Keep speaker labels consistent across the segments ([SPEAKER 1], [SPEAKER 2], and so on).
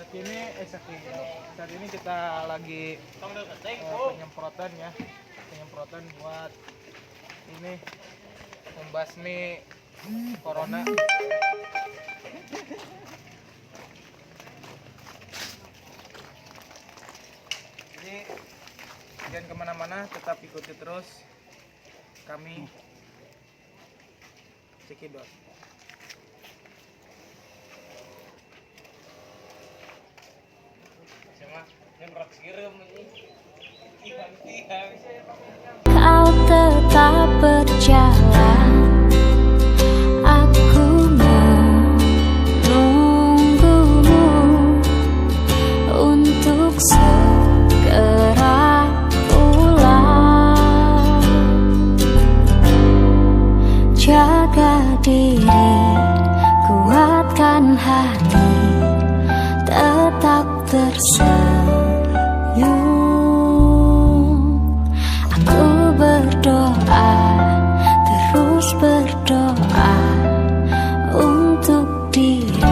[SPEAKER 1] Saat ini kita lagi penyemprotan ya, penyemprotan buat ini membasmi corona. Jadi jangan kemana-mana, tetap ikuti terus kami Cekidot.
[SPEAKER 2] Kau tetap berjalan, aku menunggumu untuk segera pulang. Jaga diri, kuatkan hati, tetap tersenyum. Aku berdoa, terus berdoa untuk dirimu.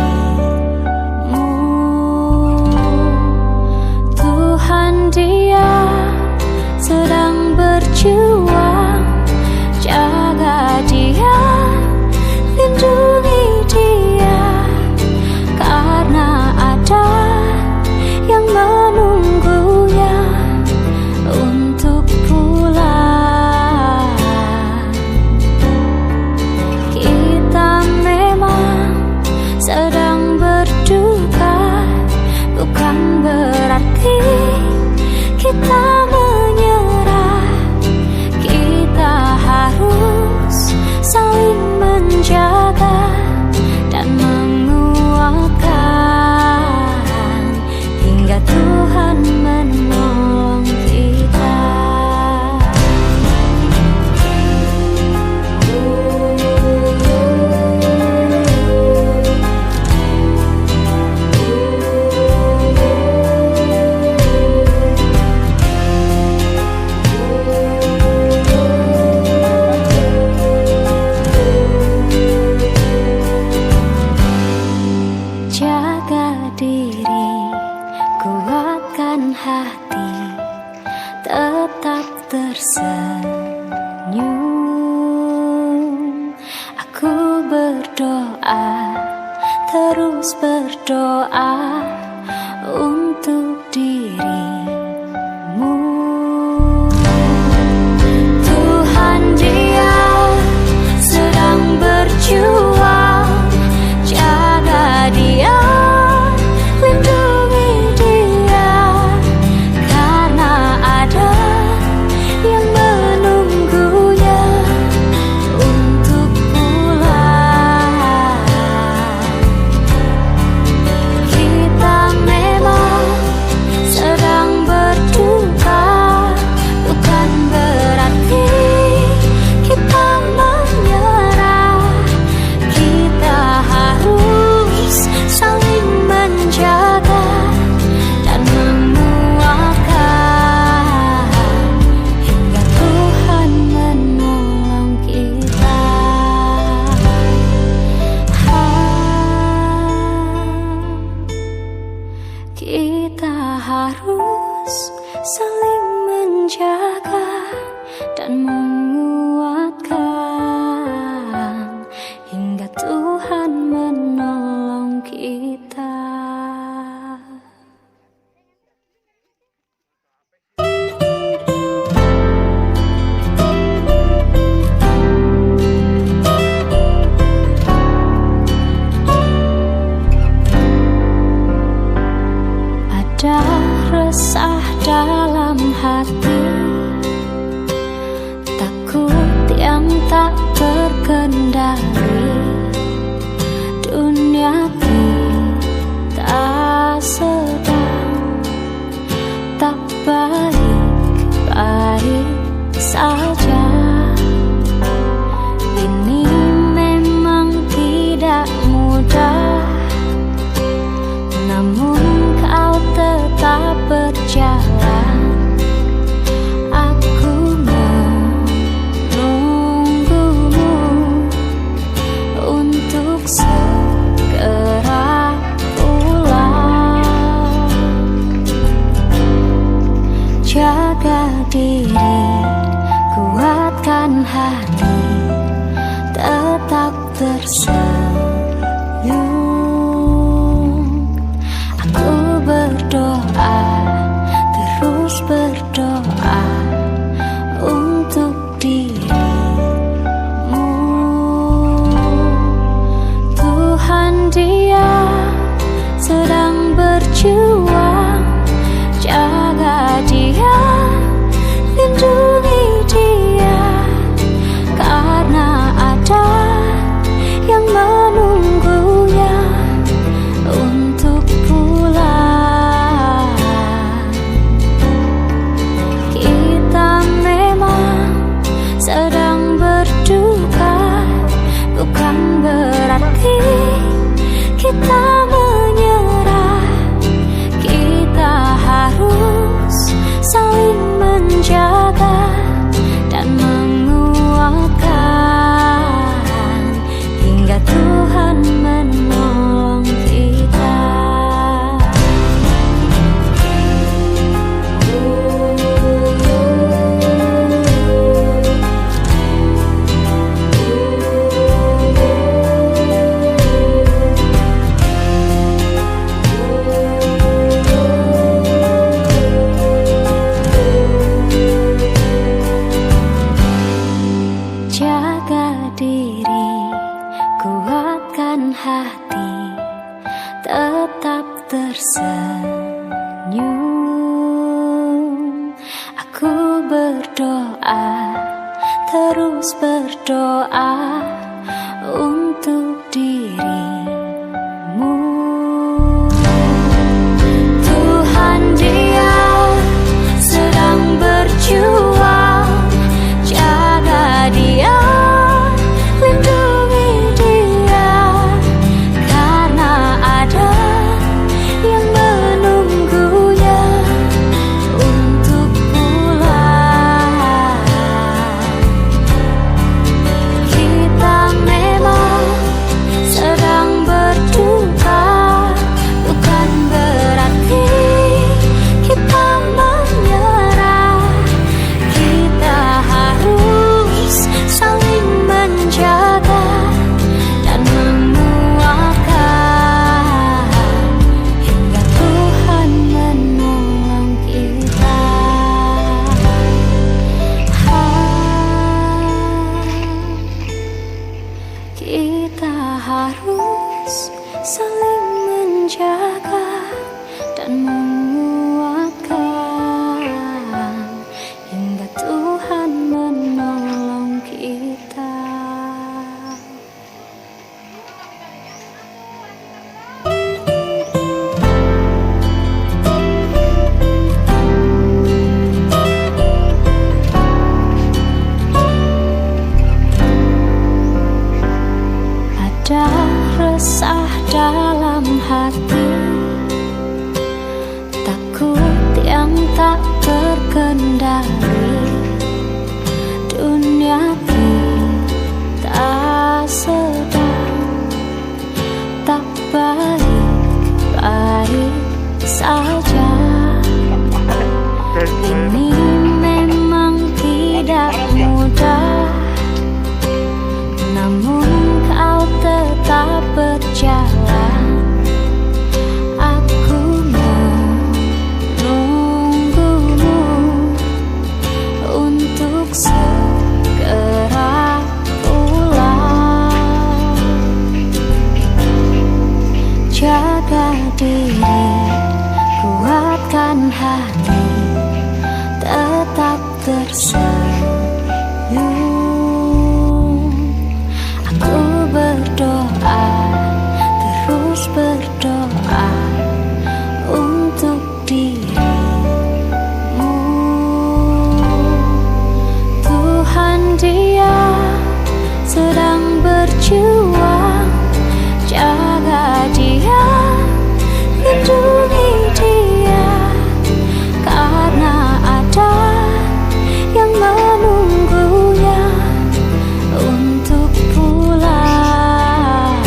[SPEAKER 2] Tuhan, Dia sedang berjuang, jaga Dia, lindungi Dia, karena ada yang menunggunya untuk pulang. Kita memang sedang berduka, bukan berarti kita menyerah. Kita harus saling menjaga dan menguatkan hingga Tuhan menolong kita. Jaga diri, kuatkan hati, tetap tersenyum. Aku berdoa, terus berdoa untuk dirimu. Tuhan, Dia sedang berjuang, jaga Dia, lindungi Dia, karena ada yang menunggunya untuk pulang. tersenyum. Aku berdoa, terus berdoa untuk dirimu. Tuhan, Dia sedang berjuang, jaga Dia, lindungi Dia, karena ada yang menunggunya untuk pulang. Kita memang sedang berduka, bukan berarti kita menyerah. Kita harus saling menjaga dan menguatkan hingga Tuhan menolong kita. Jaga diri, kuatkan hati, tetap tersenyum. Aku berdoa, terus berdoa untuk dirimu. Tuhan, Dia sedang berjuang, jaga Dia, lindungi Dia, karena ada yang menunggunya untuk pulang. Kita memang sedang berduka, bukan berarti kita menyerah. Kita harus saling menjaga dan menguatkan hingga Tuhan menolong kita. Kita harus saling menjaga dan menguatkan hingga Tuhan menolong kita. Ada resah dalam hati, takut yang tak terkendali. Dunia kita sedang tak baik-baik saja. Ini memang tidak mudah, namun kau tetap berjalan. Aku menunggumu untuk segera pulang. Jaga diri, kuatkan hati, tetap tersenyum. Aku berdoa, terus berdoa untuk dirimu. Tuhan, Dia sedang berjuang, jaga Dia, lindungi Dia, karena ada yang menunggunya untuk pulang.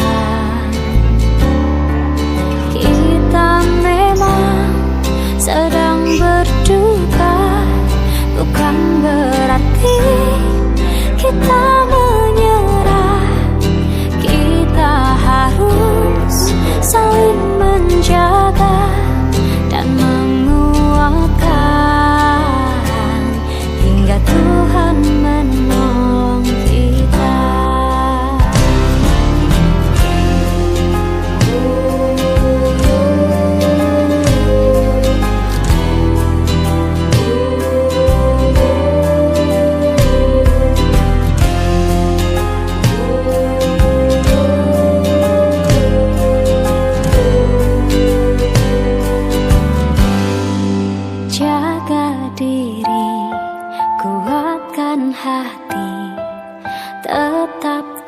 [SPEAKER 2] Kita memang sedang berduka, bukan berarti kita menyerah.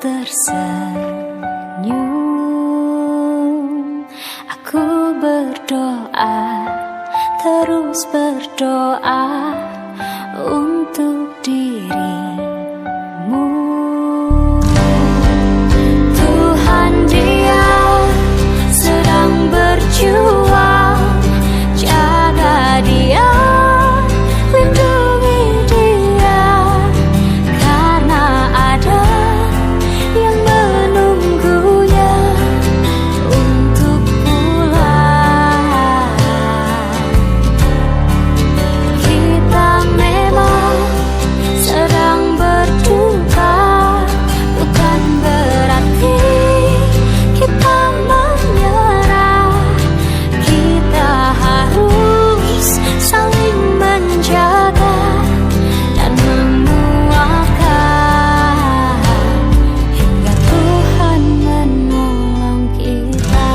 [SPEAKER 2] tersenyum. Aku berdoa, terus berdoa untuk dirimu. Tuhan, Dia sedang berjuang, jaga Dia, lindungi Dia, karena ada yang menunggunya untuk pulang. Kita memang sedang berduka, bukan berarti kita menyerah. Kita harus saling menjaga dan menguatkan hingga Tuhan menolong kita.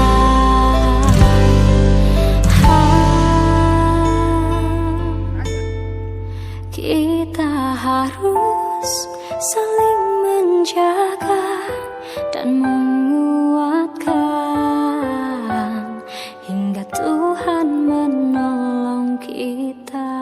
[SPEAKER 2] Kita harus saling menjaga dan menguatkan hingga Tuhan menolong kita.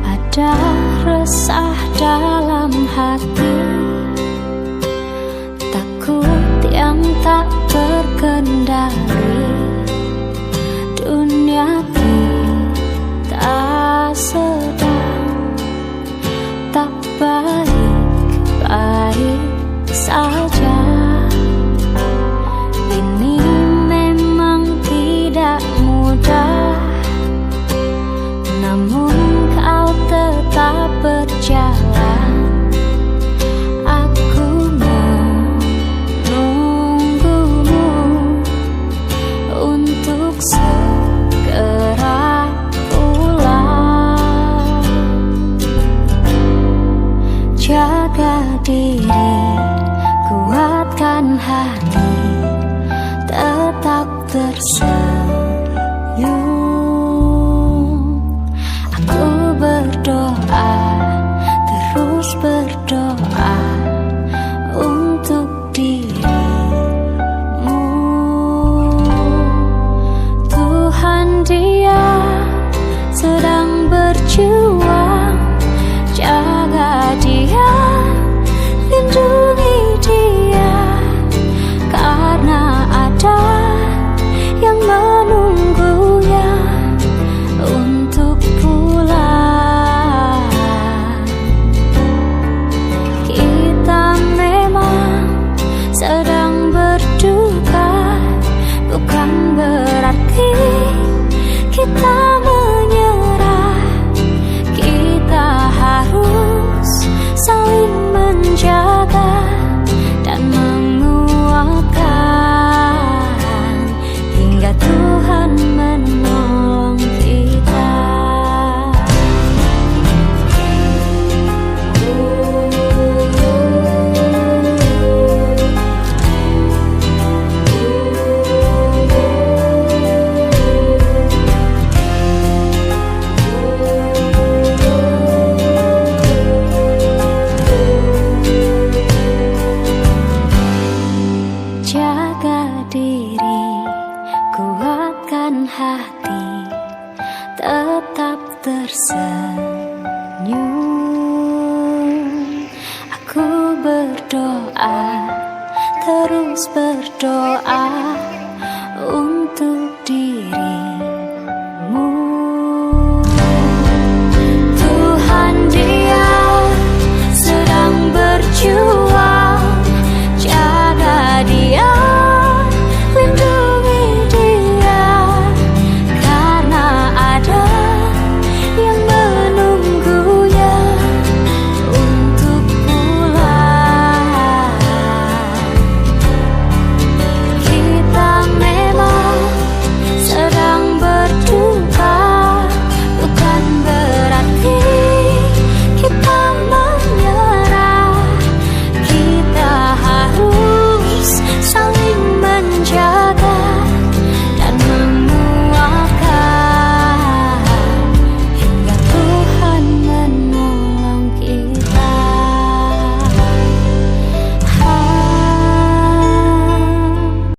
[SPEAKER 2] Ada resah dalam hati, takut yang tak terkendali. Dunia kita sedang tak baik-baik saja. Ini memang tidak mudah, namun kau tetap berjalan. Aku menunggumu untuk segera pulang. Jaga diri, kuatkan hati, tetap tersenyum. Aku berdoa, terus berdoa untuk dirimu. Tuhan, Dia sedang berjuang, jaga Dia, lindungi Dia, karena ada yang menunggunya untuk pulang. Kita memang sedang berduka, bukan berarti kita menyerah. Kita harus saling menjaga dan menguatkan hingga Tuhan menolong kita. Jaga diri, kuatkan hati, tetap tersenyum. Aku berdoa, terus berdoa